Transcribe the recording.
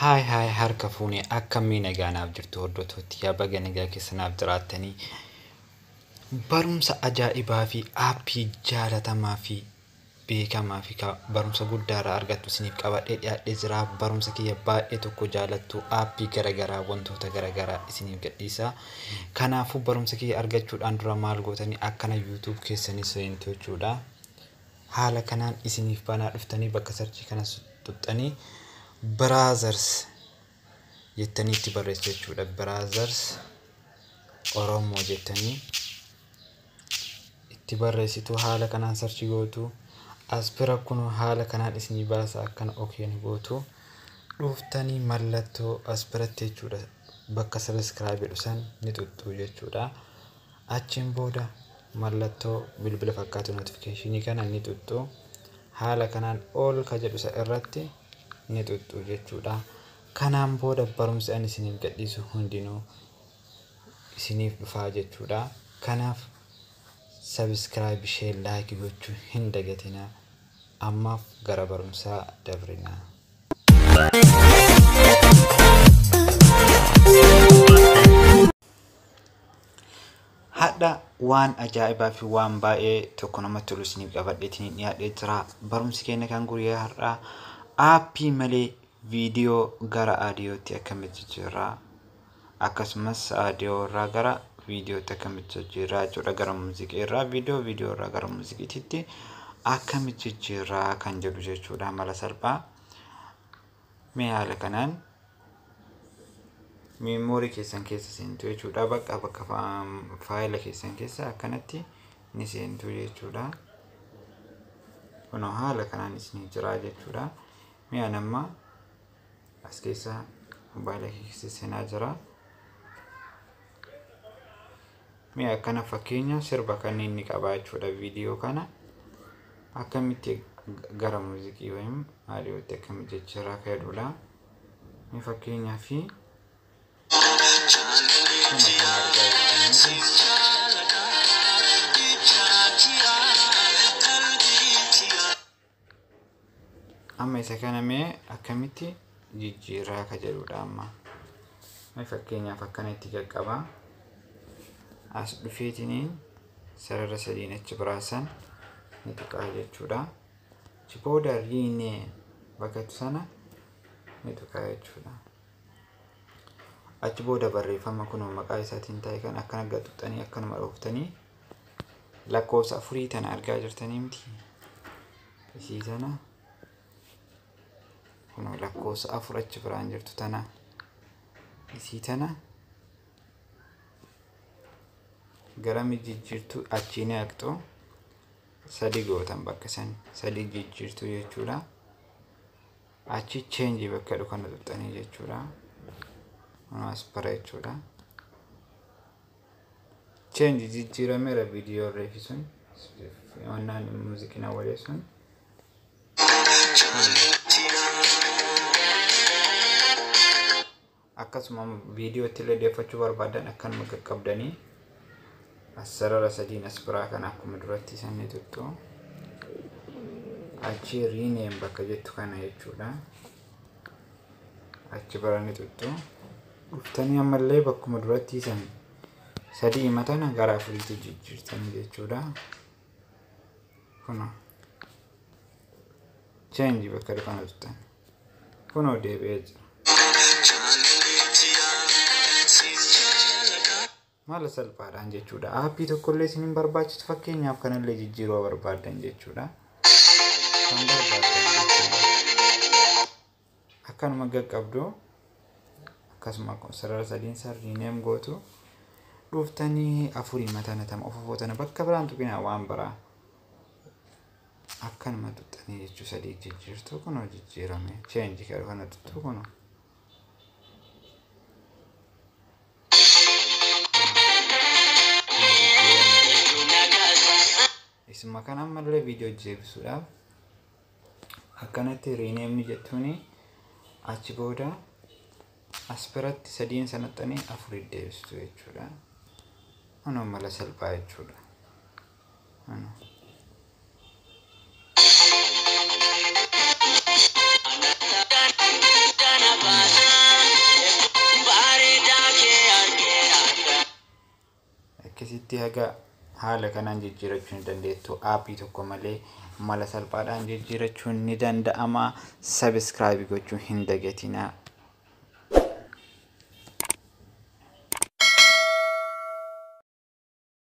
Hai harka fuunee akkamii nagaanaaf jirtu hordoftootti yaa baga nagaa keessanaaf jiraattanii barumsa ajaa'ibaa fi aappii jaalatamaa fi beekamaa fi barumsa guddaarraa argattu isiniif qabadhee dhiyaadhee jira. Barumsa kiyya baay'ee tokko jaalattu aappii garagaraa wantoota garagaraa isiniif gadhiisa. Kanaafuu barumsa kiyya argachuudhaan dura maal gootanii akkana YouTube keessanii seentu jechuudha. Haala kanaan isiniif banaa dhuftanii bakka sarchii kanas tuxxanii brothers jirtanitti barreessu jechuudha. Brothers oromo jettanii itti barreessitu haala kanaan sarchii gootu. Aspira kun haala kanaan isinii baasa akkana okeen gootu. Dhuftanii mallattoo aspiratti jechuudha. Bakka subscribe jedhusan ni tuxxu jechuudha. Achiin booda mallattoo bilbila fakkaatu notification kana ni tuxxu. Haala kanaan all ka jedhusa irratti ni tuxxu jechuudha. Kanaan booda barumsa ani isiniif gadhiisu hundinuu isiniif dhufaa jechuudha. Kanaaf subscribe, share, like gochuu hin dagatinaa. Ammaaf gara barumsaa dabrinaa. Hadda waan ajaa'ibaa fi waan baay'ee tokko namatti tolu isiniif qabadheetiin dhiyaadhee jira. Barumsi keenya kan guyyaa har'aa aappii malee viidiyoo gara aadiyootti akkamitti jira, akkasumas aadiyoo irraa gara viidiyootti akkamitti jira jechuudha. Gara muuziqaa irraa viidiyoo irraa gara muuziqaatti akkamitti jira kan jedhu jechuudha. Mala salphaa mee haala kanaan memorii keessan keessa seentu jechuudha. Bakka faayila keessan keessa akkanatti ni seentu jechuudha. Kun haala kanaan isin jira jechuudha. Mee anamma as keessa mobaayila keessa seenaa jira. Mee akkana fakkeenya sirba kan inni qaba jechuudha. Viidiyoo kana akkamitti gara muuziqaa wayim aadiyootti akkamitti jira jedhudha. Mee fakkeenyaa fi amma isa kana mee akkamitti jijjiiraa ka jedhudha. Amma mee fakkeenyaaf akkana itti qaqqaba. As dhufeetiniin sarara sadiin achi biraasan ni tuqaa jechuudha. Achi booda riinee bakka sana ni tuqaa jechuudha. Achi booda barreeffama kun maqaa isaatiin ta'e kan akkana gatuxxanii akkanuma dhooftanii lakkoofsa 4 tana argaa jirtanii miti. Isii tana kun lakkoofsa 4 achi biraan jirtu tana. Isii tana gara jijjiirtuu achiin haqxu sadi gootan bakka san sadi jijjiirtuu jechuudha. Achi change bakka dhukana tuxxanii jechuudha. Aspira jechuudha. Change jijjiirameera viidiyoo reefisuun wannaan muuziqaa waleessuun akkasuma viidiyootti illee deeffachuu barbaadan akkanuma qaqqabdanii sarara sadiin aspiraa kana akkuma duratti isan ni tuxxu. Achi rename bakka jettu kana jechuudha. Achi bara ni tuxxu. Dhuftanii ammallee bakkuma duratti isan sadii matana gara afuriitti jijjiirtanii jechuudha. Kun change bakka dhufana tuxxan. Kun deebi'ee jira. Mala salphaadhaan jechuudha. Aappii tokkollee isiniin barbaachisu fakkeenyaaf kanallee jijjiiruu barbaadan jechuudha. Kan barbaadan jechuudha. Akkanuma qaqqabdu akkasuma sarara sadiin rename gootu. Dhuftanii afurii matana tama ofofootana bakka biraan tuqinaa waan biraa akkanuma tuxxanii jechuu sadii jijjiirtu kun jijjiirame change kana tuttu kun isuma kana ammallee viidiyoo jeebisuudhaaf akkanatti rename jettuuni. Achi booda aspiratti sadiin sanaxxanii afurii deebistu jechuudha. Kun mala salphaa jechuudha. itti haga haala kanaan jijjiirachuu ni dandeettu. Aappii tokko malee mala salphaadhaan jijjiirachuun ni danda'ama. Subscribe gochuu hin dagatinaa.